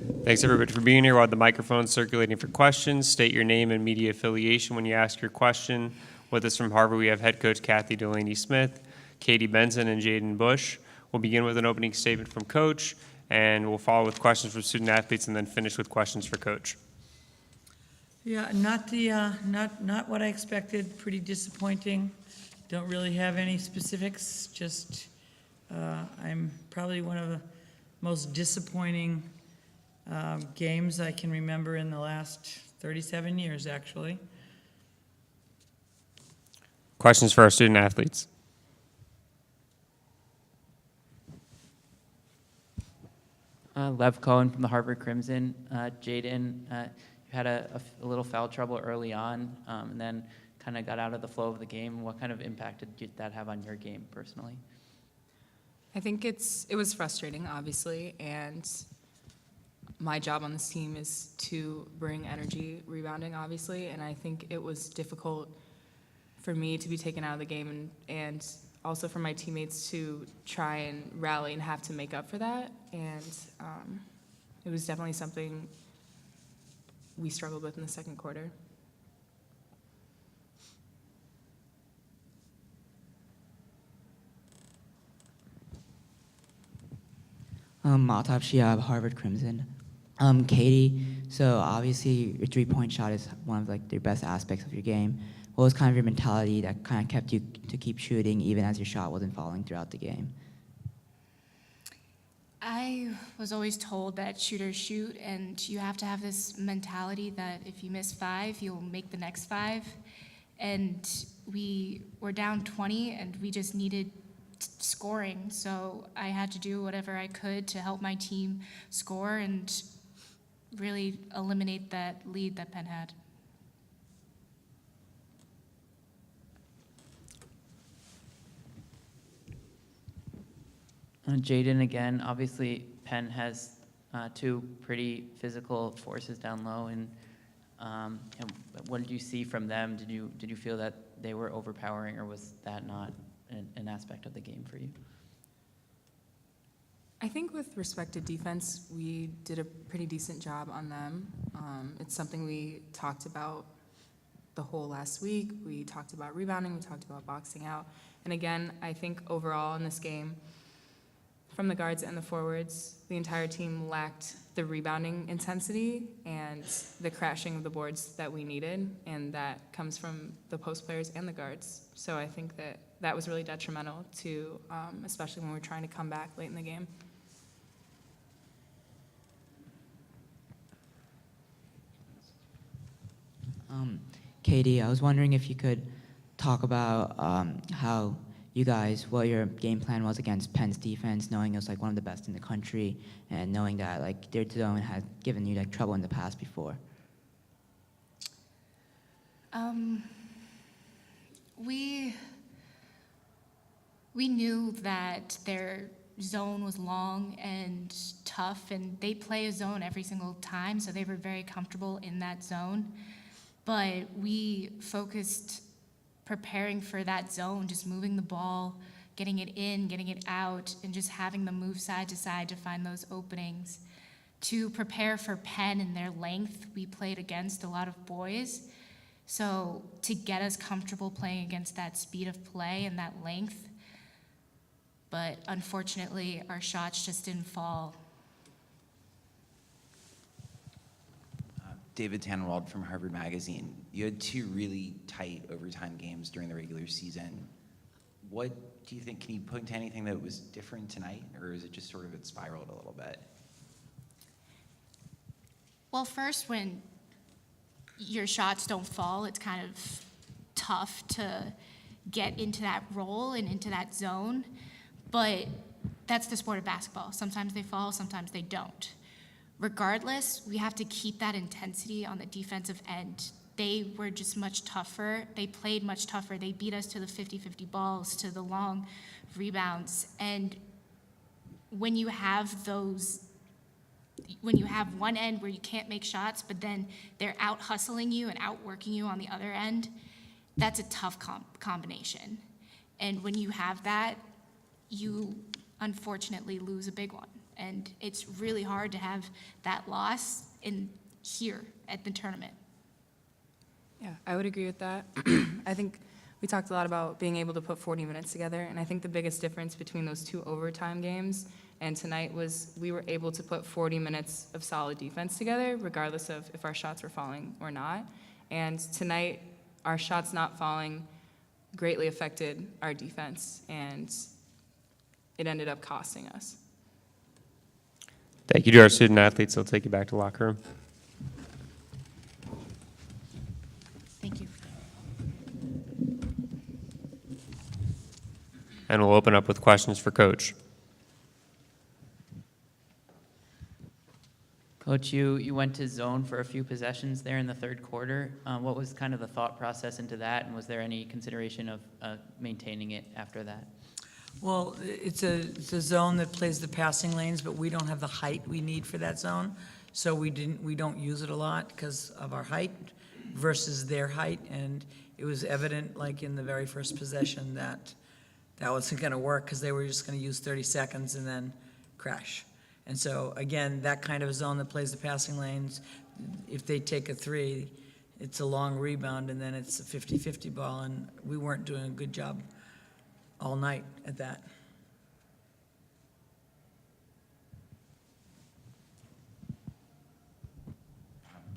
Thanks, everybody, for being here. We'll have the microphone circulating for questions. State your name and media affiliation when you ask your question. With us from Harvard, we have head coach Kathy Delaney-Smith, Katie Benson, and Jaden Bush. We'll begin with an opening statement from Coach, and we'll follow with questions from student athletes, and then finish with questions for Coach. Yeah, not what I expected. Pretty disappointing. Don't really have any specifics. Just I'm probably one of the most disappointing games I can remember in the last 37 years, actually. Questions for our student athletes. Lev Cohen from the Harvard Crimson. Jaden, you had a little foul trouble early on, and then kind of got out of the flow of the game. What kind of impact did that have on your game personally? I think it was frustrating, obviously, and my job on this team is to bring energy rebounding, obviously, and I think it was difficult for me to be taken out of the game and also for my teammates to try and rally and have to make up for that, and it was definitely something we struggled with in the second quarter. Maltab Shihab, Harvard Crimson. Katie, so obviously your three-point shot is one of the best aspects of your game. What was kind of your mentality that kind of kept you to keep shooting even as your shot wasn't falling throughout the game? I was always told that shooters shoot, and you have to have this mentality that if you miss 5, you'll make the next 5. And we were down 20, and we just needed scoring. So I had to do whatever I could to help my team score and really eliminate that lead that Penn had. Jaden, again, obviously Penn has two pretty physical forces down low, and what did you see from them? Did you feel that they were overpowering, or was that not an aspect of the game for you? I think with respect to defense, we did a pretty decent job on them. It's something we talked about the whole last week. We talked about rebounding, we talked about boxing out. And again, I think overall in this game, from the guards and the forwards, the entire team lacked the rebounding intensity and the crashing of the boards that we needed, and that comes from the post players and the guards. So I think that was really detrimental to, especially when we're trying to come back late in the game. Katie, I was wondering if you could talk about how you guys, what your game plan was against Penn's defense, knowing it was one of the best in the country, and knowing that their zone had given you trouble in the past before. We knew that their zone was long and tough, and they play a zone every single time, so they were very comfortable in that zone. But we focused preparing for that zone, just moving the ball, getting it in, getting it out, and just having them move side to side to find those openings. To prepare for Penn and their length, we played against a lot of boys. So to get us comfortable playing against that speed of play and that length, but unfortunately our shots just didn't fall. David Tannenwald from Harvard Magazine. You had two really tight overtime games during the regular season. What do you think, can you point to anything that was different tonight, or is it just sort of it spiraled a little bit? Well, first, when your shots don't fall, it's kind of tough to get into that role and into that zone, but that's the sport of basketball. Sometimes they fall, sometimes they don't. Regardless, we have to keep that intensity on the defensive end. They were just much tougher. They played much tougher. They beat us to the 50-50 balls, to the long rebounds. And when you have one end where you can't make shots, but then they're out hustling you and out working you on the other end, that's a tough combination. And when you have that, you unfortunately lose a big one. And it's really hard to have that loss in here at the tournament. Yeah, I would agree with that. I think we talked a lot about being able to put 40 minutes together, and I think the biggest difference between those 2 overtime games and tonight was we were able to put 40 minutes of solid defense together, regardless of if our shots were falling or not. And tonight, our shots not falling greatly affected our defense, and it ended up costing us. Thank you to our student athletes. I'll take you back to locker room. Thank you. And we'll open up with questions for Coach. Coach, you went to zone for a few possessions there in the third quarter. What was kind of the thought process into that, and was there any consideration of maintaining it after that? Well, it's a zone that plays the passing lanes, but we don't have the height we need for that zone. So we don't use it a lot because of our height versus their height. And it was evident, like in the very first possession, that wasn't going to work because they were just going to use 30 seconds and then crash. And so, again, that kind of a zone that plays the passing lanes, if they take a 3, it's a long rebound, and then it's a 50-50 ball, and we weren't doing a good job all night at that.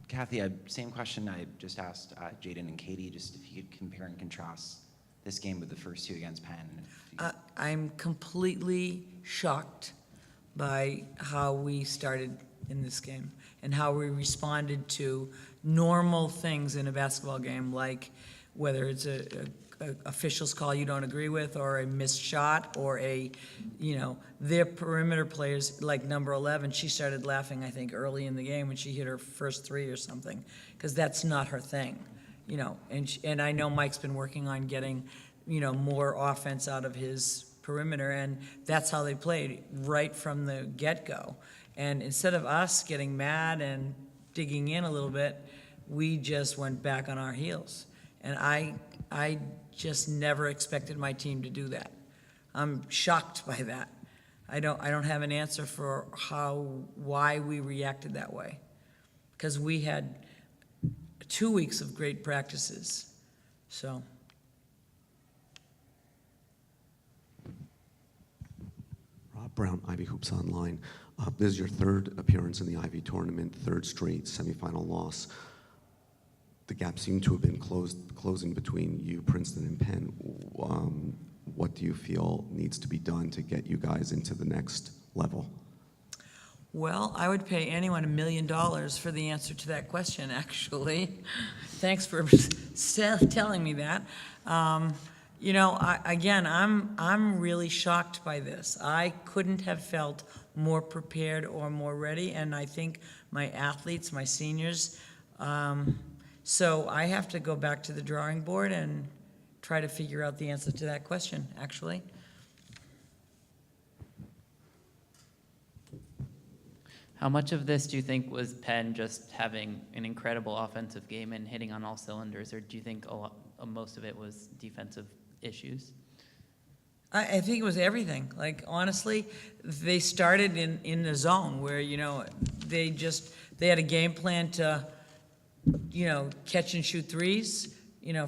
Kathy, same question I just asked Jaden and Katie, just if you could compare and contrast this game with the first 2 against Penn. I'm completely shocked by how we started in this game and how we responded to normal things in a basketball game, like whether it's a official's call you don't agree with, or a missed shot, or their perimeter players, like number 11, she started laughing, I think, early in the game when she hit her first 3 or something, because that's not her thing, and I know Mike's been working on getting, more offense out of his perimeter, and that's how they played right from the get-go. And instead of us getting mad and digging in a little bit, we just went back on our heels. And I just never expected my team to do that. I'm shocked by that. I don't have an answer for why we reacted that way. Because we had 2 weeks of great practices. So. Rob Brown, Ivy Hoops Online. This is your 3rd appearance in the Ivy tournament, 3rd straight semifinal loss. The gap seemed to have been closing between you, Princeton, and Penn. What do you feel needs to be done to get you guys into the next level? Well, I would pay anyone $1 million for the answer to that question, actually. Thanks for telling me that. I'm really shocked by this. I couldn't have felt more prepared or more ready, and I think my athletes, my seniors, so I have to go back to the drawing board and try to figure out the answer to that question, actually. How much of this do you think was Penn just having an incredible offensive game and hitting on all cylinders, or do you think most of it was defensive issues? I think it was everything. Like, honestly, they started in the zone where, they had a game plan to, catch and shoot threes,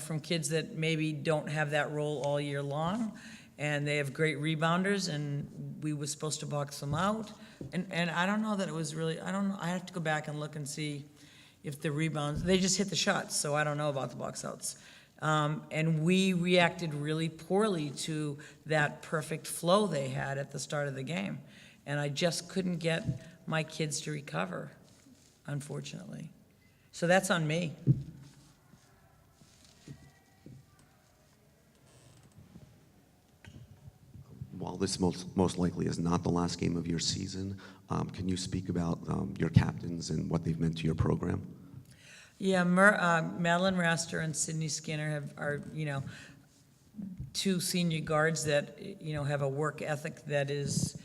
from kids that maybe don't have that role all year long. And they have great rebounders, and we were supposed to box them out. And I don't know that it was really, I don't know, I have to go back and look and see if the rebounds, they just hit the shots, so I don't know about the box outs. And we reacted really poorly to that perfect flow they had at the start of the game. And I just couldn't get my kids to recover, unfortunately. So that's on me. While this most likely is not the last game of your season, can you speak about your captains and what they've meant to your program? Yeah, Madeline Raster and Sydney Skinner are 2 senior guards that, have a work ethic that is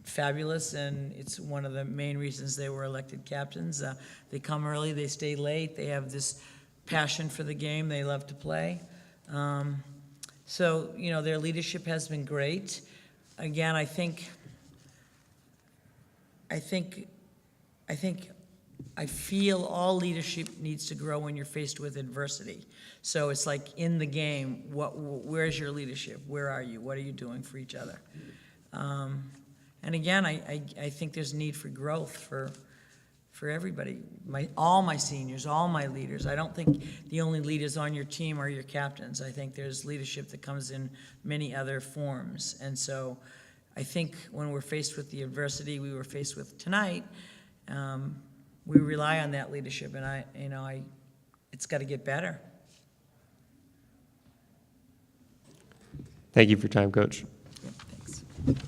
fabulous, and it's one of the main reasons they were elected captains. They come early, they stay late, they have this passion for the game, they love to play. So, their leadership has been great. Again, I think I think, I feel all leadership needs to grow when you're faced with adversity. So it's like in the game, where's your leadership? Where are you? What are you doing for each other? And again, I think there's need for growth for everybody, all my seniors, all my leaders. I don't think the only leaders on your team are your captains. I think there's leadership that comes in many other forms. And so I think when we're faced with the adversity we were faced with tonight, we rely on that leadership, and it's got to get better. Thank you for your time, Coach. Yep, thanks.